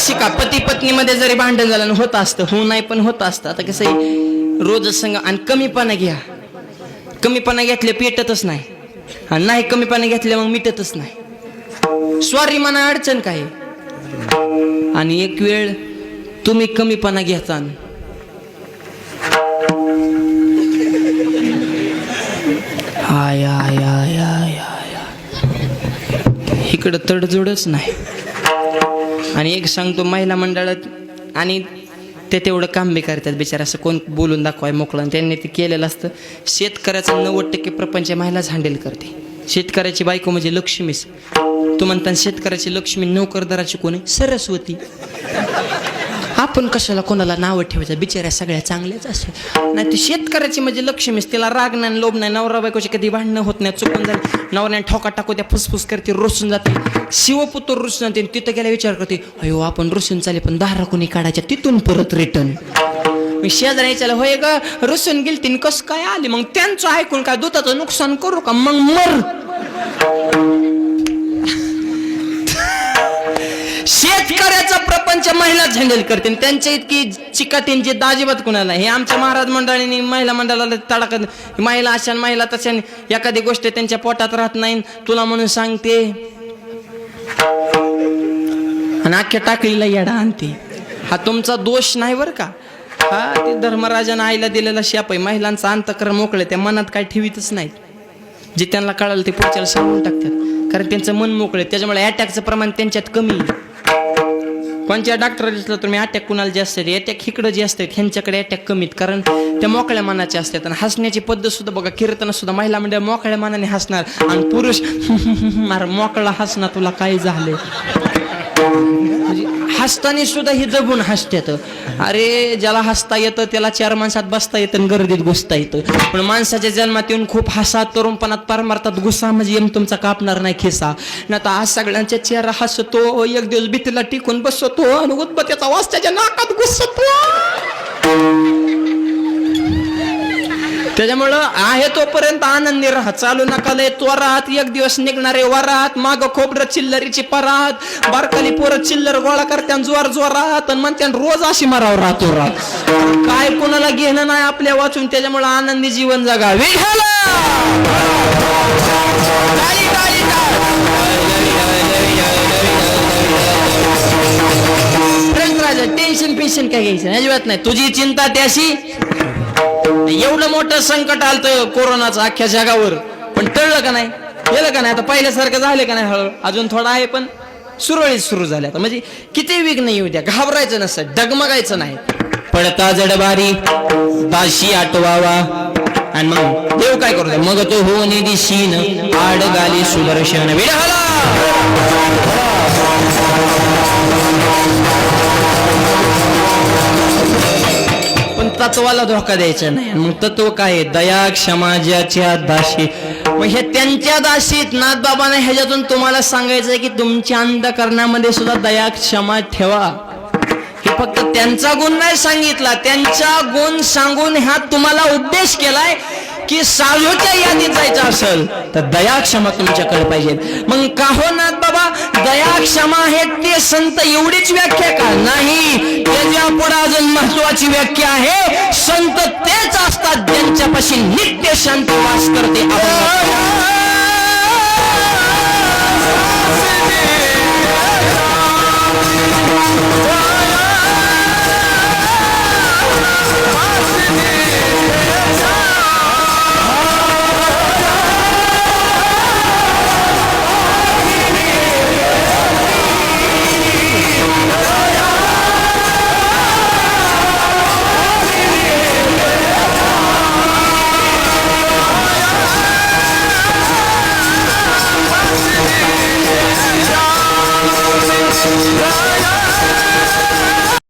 शिका. पती पत्नीमध्ये जरी भांडण झालं होत असतं, होऊ नाही पण होत असतं. आता कसं आहे, रोजच संग. आणि कमीपणा घ्या, कमीपणा घेतले पेटतच नाही, आणि नाही कमीपणा घेतले मग मिटतच नाही. सॉरी म्हणा, अडचण काय. आणि एक वेळ तुम्ही कमीपणा घ्याचा, I I I I I, इकडं तडजोडच नाही. आणि एक सांगतो, महिला मंडळात आणि ते तेवढं काम बी करतात बिचारा, असं कोण बोलून दाखवाय मोकळं. त्यांनी ते केलेलं असतं. शेतकऱ्याचं 90% प्रपंच महिलाच हँडल करते. शेतकऱ्याची बायको म्हणजे लक्ष्मीच. तू म्हणता शेतकऱ्याची लक्ष्मी नोकरदाराची कोणी? सरस्वती. आपण कशाला कोणाला नावं ठेवायचं, बिचाऱ्या सगळ्या चांगल्याच असेल. नाही ती शेतकऱ्याची म्हणजे लक्ष्मीच. तिला राग नाही, लोभ नाही. नवरा बायकोची कधी भांडणं होत नाही. चुकून झालं नवऱ्याने ठोका टाकू द्या, फुसफुस करते, रुसून जाते. शिवपुत्र रुसून जाते. तिथं गेल्या विचार करते, अयो आपण रुसून चाले पण दारा कोणी काढायच्या तिथून परत रिटर्न. मी शेजारी यायला, होय ग रुसून गेलती कस काय आली, मग त्यांचं ऐकून काय दुधाचं नुकसान करू का, मग मर. शेतकऱ्याचा प्रपंच महिलाच हँडल करते. त्यांच्या इतकी चिकाटीन जे दाजीबात कुणाला. हे आमच्या महाराज मंडळींनी महिला मंडळाला तडाखा, महिला अशा महिला तशा, एखादी गोष्ट त्यांच्या पोटात राहत नाही तुला म्हणून सांगते, आणि अख्ख्या टाकलीला येडा आणते. हा तुमचा दोष नाही बरं का. हा ते धर्मराजानं आईला दिलेला शाप आहे. महिलांचा अंतःकरण मोकळे, त्या मनात काय ठेवीतच नाहीत. जे त्यांना कळालं ते पुढच्याला सांगून टाकतात, कारण त्यांचं मन मोकळे. त्याच्यामुळे अटॅकचं प्रमाण त्यांच्यात कमी. कोणत्या डॉक्टर दिसलं तुम्ही, अटॅक कुणाला जास्त आहे, अटॅक इकडं जे असतात ह्यांच्याकडे अटॅक कमीत, कारण त्या मोकळ्या मनाचे असतात. आणि हसण्याची पद्धत सुद्धा बघा, कीर्तन सुद्धा महिला म्हणजे मोकळ्या मनाने हसणार, आणि पुरुष मोकळा हसणार, तुला काय झाले. म्हणजे हसताना सुद्धा हे जगून हसतात. अरे ज्याला हसता येतं त्याला 4 माणसात बसता येतं आणि गर्दीत घुसता येतं. पण माणसाच्या जन्मात येऊन खूप हसा, तरुणपणात पार मारतात गुस्सा, म्हणजे एम तुमचा कापणार नाही खिसा. ना तर आज सगळ्यांच्या चेहरा हसतो, एक दिवस भीतीला टिकून बसतो, आणि उदबत्याचा वास त्याच्या नाकात घुसतो. त्याच्यामुळं आहे तोपर्यंत आनंदी राहा, चालू नका लय त्वरात. एक दिवस निघणारे वरात, माग खोबरं चिल्लरीची परात, बारकाली पोरं चिल्लर गोळा करत्या जोर जोरात, आणि म्हणत्या रोज अशी मारावर राहतो रात. काय कोणाला घेणं नाही आपल्या वाचून. त्याच्यामुळे आनंदी जीवन जगा. टेन्शन पेन्शन काय घ्यायचं अजिबात नाही. तुझी चिंता त्याशी. एवढं मोठं संकट आलतं कोरोनाचं अख्ख्या जगावर, पण टळलं का नाही, गेलं का नाही. आता पहिल्यासारखं झालं का नाही, हळूहळू अजून थोडा आहे पण सुरळीत सुरू झाल्या. म्हणजे किती विघ्न येऊ द्या, घाबरायचं नसतं, डगमगायचं नाही. पडता जडबारी दाशी आटवावा, आणि मग देव काय करतो, मग तो होणे दिशीन आड गाली सुदर्शन विरहला. पण तत्वाला धोका द्यायचा नाही. मग तत्व काय, दया क्षमा ज्याच्या दाशी. मग हे त्यांच्या दाशीत नाथबाबाने ह्याच्यातून तुम्हाला सांगायचंय की तुमच्या अंतःकरणामध्ये सुद्धा दया क्षमा ठेवा. हे फक्त त्यांचा गुण नाही सांगितला, त्यांचा गुण सांगून ह्या तुम्हाला उपदेश केलाय की साधूच्या यादीत जायचं असेल तर दया क्षमा तुमच्याकडे पाहिजे. मग का हो नाथ बाबा, दया क्षमा हे ते संत एवढीच व्याख्या का? नाही, त्याच्या पुढे अजून महत्वाची व्याख्या आहे. संत तेच असतात ज्यांच्यापाशी नित्य शांती वास करते.